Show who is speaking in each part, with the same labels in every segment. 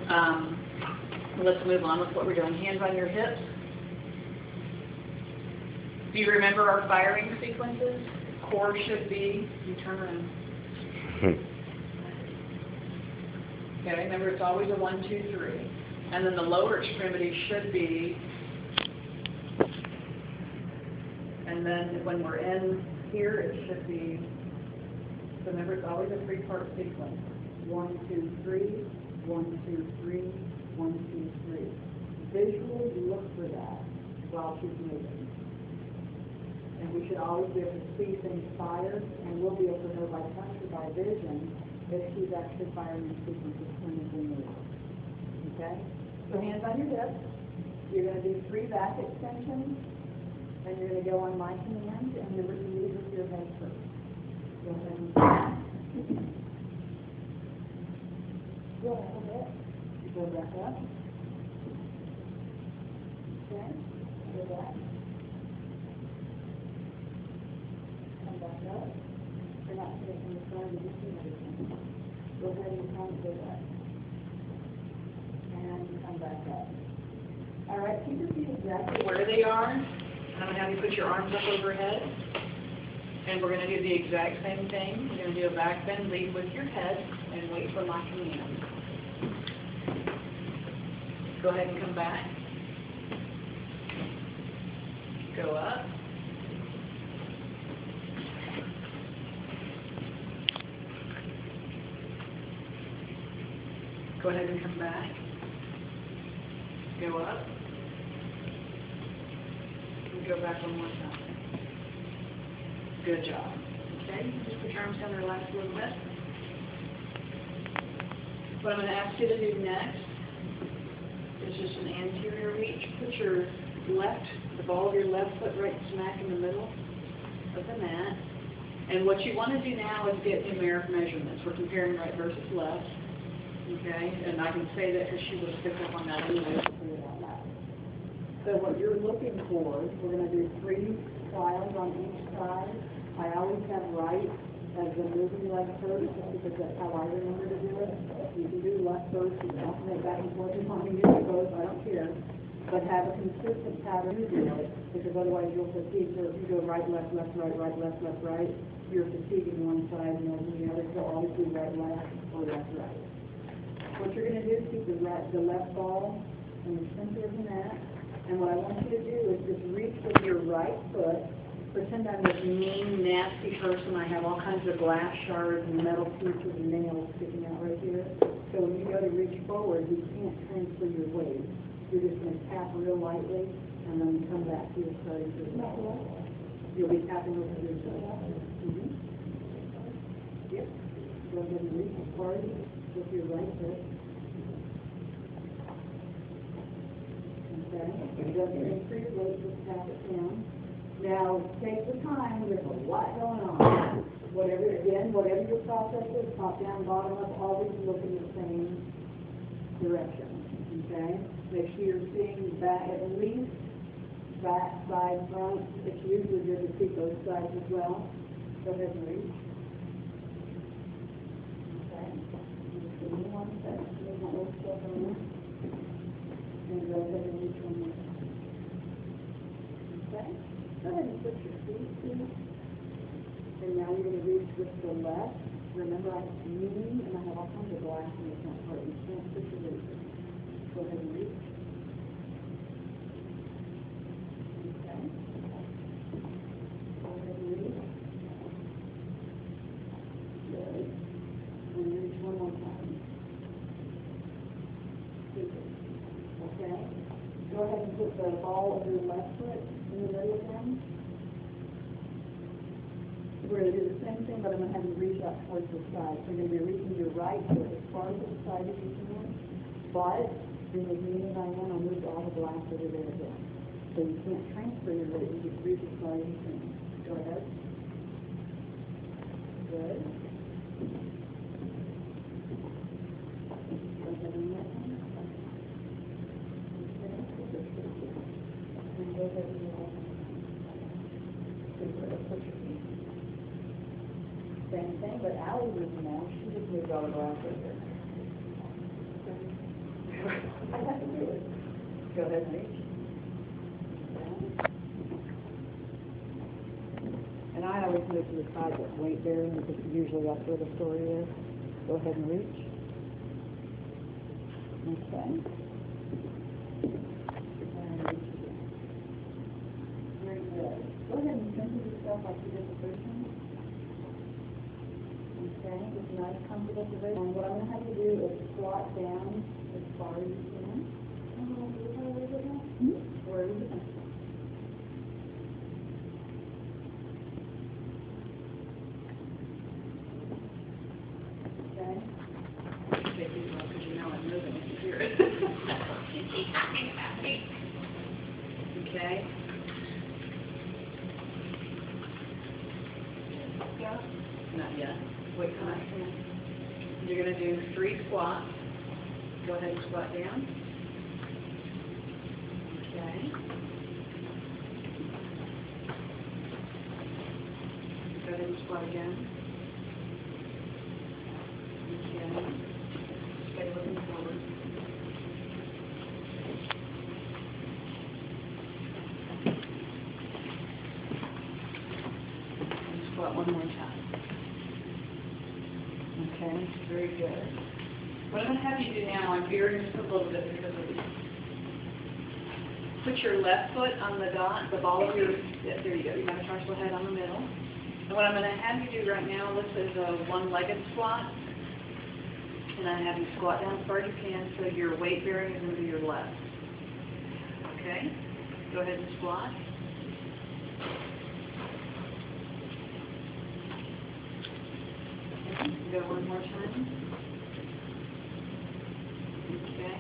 Speaker 1: Let's move on with what we're doing. Hands on your hips. Do you remember our firing sequences? Core should be, you turn around. Okay, remember it's always a 1, 2, 3. And then the lower extremity should be, and then when we're in here, it should be, so remember it's always a 3-part sequence. 1, 2, 3, 1, 2, 3, 1, 2, 3. Visually look for that while she's moving. And we should always be able to see things fired, and we'll be able to know by touch or by vision if she's actually firing the sequence as soon as we move. Okay? So hands on your hips. You're going to do 3 back extensions, and you're going to go on my command, and remember to lead with your head first. Go ahead and go a little bit. Go back up. Okay? Go back. Come back up. You're not taking the front of the everything. Go ahead and come to that. And come back up. All right, keep your feet exactly where they are. I'm going to have you put your arms up overhead. And we're going to do the exact same thing. You're going to do a back bend, lead with your head, and wait for my command. Go ahead and come back. Go up. Go ahead and come back. Go up. And go back one more time. Good job. Okay, just put your arms down and relax a little bit. What I'm going to ask you to do next is just an anterior reach. Put your the ball of your left foot right smack in the middle of the mat. And what you want to do now is get numeric measurements. We're comparing right versus left. Okay, and I can say that because she would have picked up on that anyway. So what you're looking for, we're going to do 3 trials on each side. I always have right as the moving leg first, just because that's how I remember to do it. You can do left first, you can alternate back and forth. You want to use both, I don't care. But have a consistent pattern to do it, because otherwise you'll fatigue. So if you go right, left, left, right, right, left, left, right, you're fatiguing one side and then the other. So always do right, left, or left, right. What you're going to do is keep the left ball in the center of the mat. And what I want you to do is just reach with your right foot. Pretend I'm this mean, nasty person. I have all kinds of glass shards and metal pieces and nails sticking out right here. So when you go to reach forward, you can't transfer your weight. You're just going to tap real lightly, and then come back to your starting position. You'll be tapping over your toes. Yep. Go ahead and reach forward with your right foot. Okay. It doesn't increase weight, just tap it down. Now, take the time. There's a lot going on. Whatever your process is, top down, bottom up, always look in the same direction. Okay? Make sure you're seeing back, at least back, side, front. It's usually good to see both sides as well. Go ahead and reach. Okay? Just give me 1 second. There's my old stuff on there. And go ahead and reach one more. Okay? Go ahead and put your feet in. And now you're going to reach with the left. Remember, I have kneeling and I have all kinds of glass in the front part. You can't push your weight. Go ahead and reach. Okay. Go ahead and reach. Good. And reach one more time. Okay. Go ahead and put the ball of your left foot in the middle of them. We're going to do the same thing, but I'm going to have you reach out towards the side. So you're going to be reaching your right foot as far to the side as you can. But being as mean as I am, I'll move all the glass over there again. So you can't transfer your weight. You just reach as far as you can. Go ahead. Good. Go ahead and let them. Okay. And go ahead and put your feet. Same thing, but Allie was now. She just moved all the glass over there. I have to do it. Go ahead and reach.
Speaker 2: And I always move to the side that's weight bearing because usually that's where the story is. Go ahead and reach. Okay. And reach again. Very good. Go ahead and center yourself like you did the first one. Okay, it's a nice comfortable position. And what I'm going to have you do is squat down as far as you can. Where is it? Okay.
Speaker 1: Take these off because you know I'm moving if you hear it. Okay. Not yet. Wait, come on. You're going to do 3 squats. Go ahead and squat down. Okay. Go ahead and squat again. Okay. Stay looking forward. And squat one more time. Okay, very good. What I'm going to have you do now, I'm veering this a little bit because of this. Put your left foot on the dot, the ball of your, yeah, there you go, your metatarsal head on the middle. And what I'm going to have you do right now, this is a one-legged squat. And I have you squat down as far as you can, so your weight bearing is going to be your left. Okay? Go ahead and squat. Go one more time. Okay.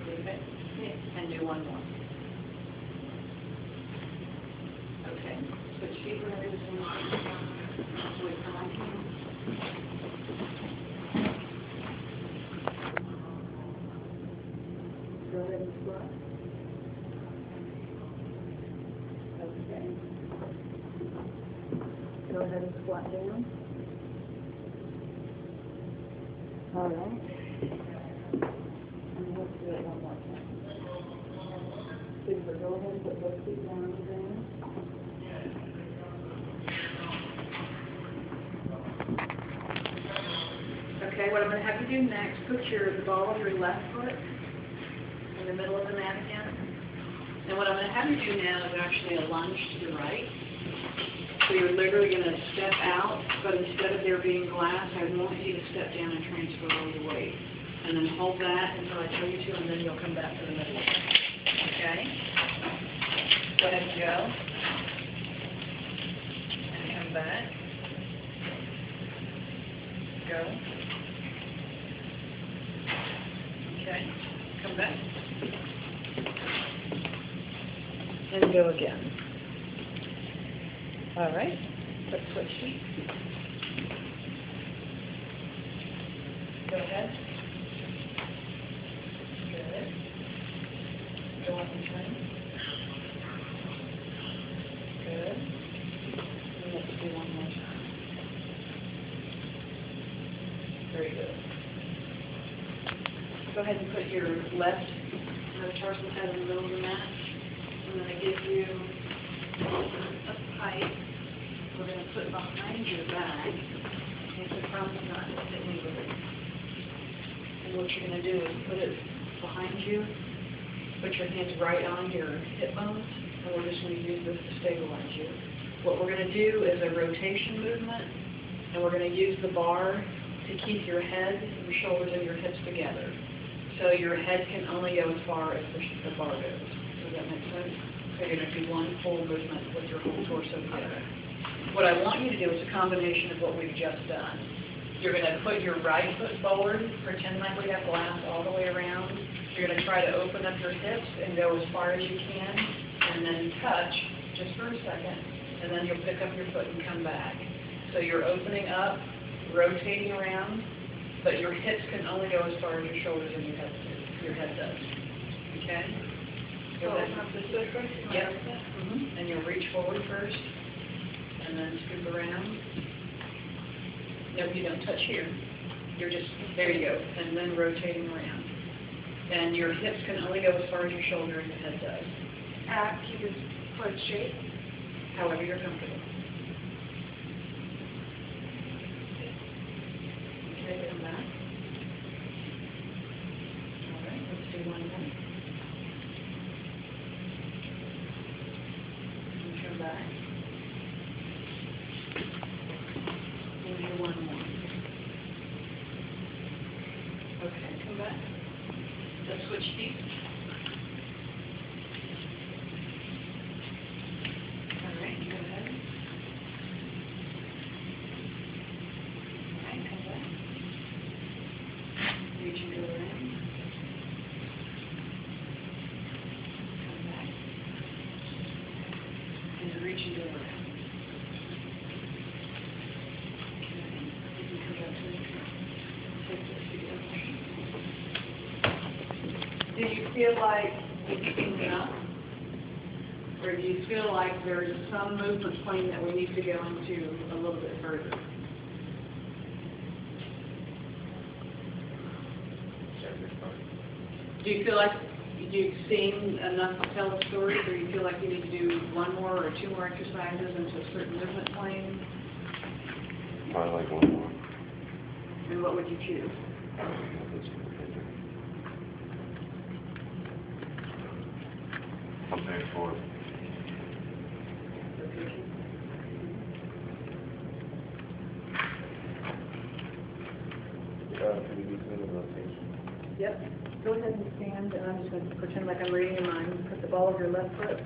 Speaker 1: Leave it. And do one more. Okay. Switch feet whenever you're doing it. Wait for my hand. Go ahead and squat. Okay. Go ahead and squat down. All right. And let's do it one more time. Super. Go ahead and put both feet down on the ground. Okay, what I'm going to have you do next, put the ball of your left foot in the middle of the mat again. And what I'm going to have you do now is actually a lunge to the right. So you're literally going to step out, but instead of there being glass, I want you to step down and transfer all your weight. And then hold that until I tell you to, and then you'll come back to the middle. Okay? Go ahead and go. And come back. Go. Okay. Come back. And go again. All right, let's switch feet. Go ahead. Good. Go up and turn. Good. And let's do one more time. Very good. Go ahead and put your left metatarsal head in the middle of the mat. I'm going to give you a pipe. We're going to put behind your back. It's a crumb not sitting with it. And what you're going to do is put it behind you, put your hands right on your hip bones, and we're just going to use this to stabilize you. What we're going to do is a rotation movement, and we're going to use the bar to keep your head, your shoulders, and your hips together. So your head can only go as far as the bar goes. Does that make sense? So you're going to do one full movement with your whole torso together. What I want you to do is a combination of what we've just done. You're going to put your right foot forward, pretend like we have glass all the way around. You're going to try to open up your hips and go as far as you can, and then touch just for a second, and then you'll pick up your foot and come back. So you're opening up, rotating around, but your hips can only go as far as your shoulders and your head does. Okay? Go ahead. Yep. And you'll reach forward first, and then scoop around. Nope, you don't touch here. You're just, there you go, and then rotating around. And your hips can only go as far as your shoulder and your head does,
Speaker 2: Keep your foot straight.
Speaker 1: however you're comfortable. Okay, come back. All right, let's do one more. And come back. We'll do one more. Okay, come back. Let's switch feet. All right, go ahead. All right, come back. Reach and go around. Come back. And reach and go around. Okay, you can come back to the front. Take this together. Do you feel like it's enough? Or do you feel like there's some movement plane that we need to go into a little bit further? Do you feel like you've seen enough to tell the story, or do you feel like you need to do one more or two more exercises into a certain movement plane?
Speaker 3: Probably like one more.
Speaker 1: And what would you choose?
Speaker 3: I'm paying for it. Can we do some rotation?
Speaker 1: Yep. Go ahead and stand, and I'm just going to pretend like I'm reading your mind. Put the ball of your left foot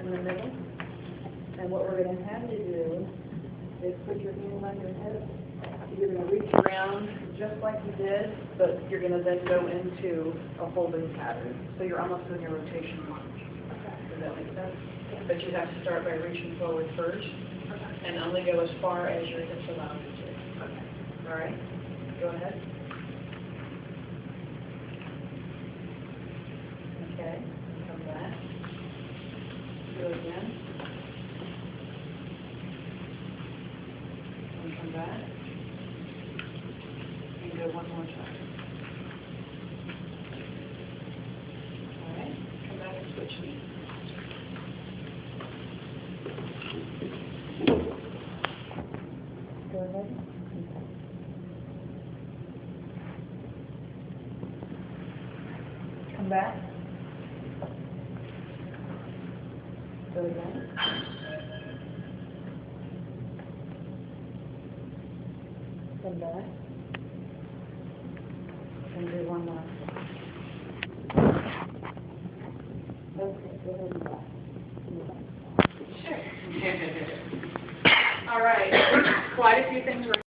Speaker 1: in the middle. And what we're going to have you do is put your hand on your head. You're going to reach around just like you did, but you're going to then go into a holding pattern. So you're almost doing a rotation lunge. Does that make sense? But you have to start by reaching forward first, and only go as far as your hips allow you to. All right? Go ahead. Okay, come back. Do it again. And come back. And do it one more time. All right, come back and switch knees. Go ahead. Come back. Go again. Come back. And do one more. Okay, go ahead and back. Sure. All right. Quite a few things were